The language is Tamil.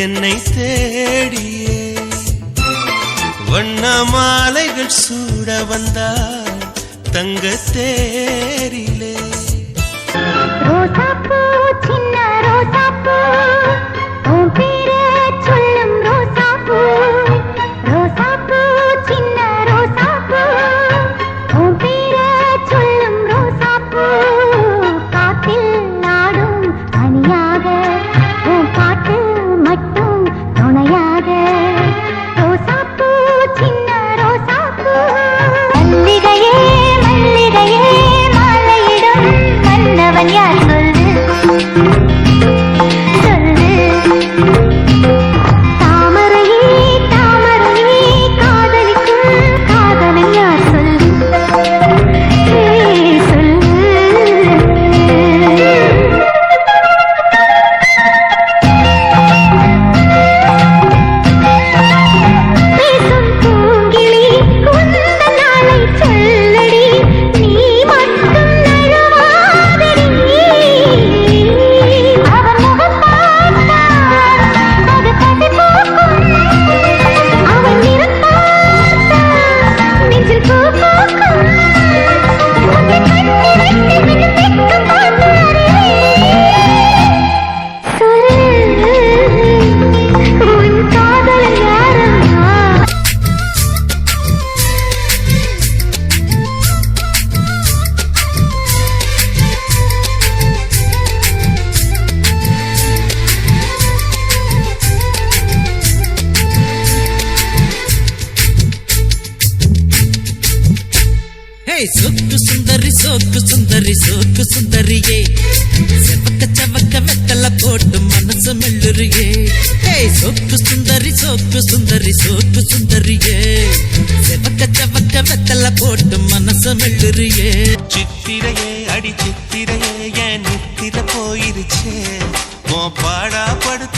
என்னை தேடியே வண்ண மாலைகள் சூட வந்தால் தங்க தேரிலே ரோசாப்பூ சின்ன ரோசாப்பூ உன் பேரை சொல்லும் ரோசாப்பூ ரோசாப்பூ சின்ன ரோசாப்பூ உன் பேரை சொல்லும் ரோசாப்பூ காத்தில் நாடும் தனியாக உன் பாட்டு மட்டும் துணையாக ரோசாப்பூ சின்ன ரோசாப்பூ மல்லிகையே மல்லிகையே மாலையிடும் மன்னவன் யார் சொல்லு சொல்லு தாமரையே தாமரையே காதலிக்கும் காதலன் யார் சொல்லு சொல்லு பேசும் பூங்கிளி உந்த நாளை சொல்லடி நீ மட்டும் நழுவாதடி அவன் முகம் பார்த்தால் அது பசி போக்கும் அவன் நிறம் பார்த்தால் நெஞ்சில் பூ பூக்கும் உன்னை கண்டு விட்டு வெட்கம் பார்த்தாரே சொல்லு உன் காதலன் யாரம்மா சோக்கு சுந்தரி சோக்கு சுந்தரி சோக்கு சுந்தரியே செவக்க செவக்க வெத்தல போட்டு மனசு மெல்லுறியே சோக்கு சுந்தரி சோக்கு சுந்தரி சோக்கு சுந்தரியே செவக்க செவக்க வெத்தல போட்டு மனசு மெல்லுறியே சித்திரையே அடி சித்திரையே என் நித்திர போயிருச்சே உன் பாடா படுத்த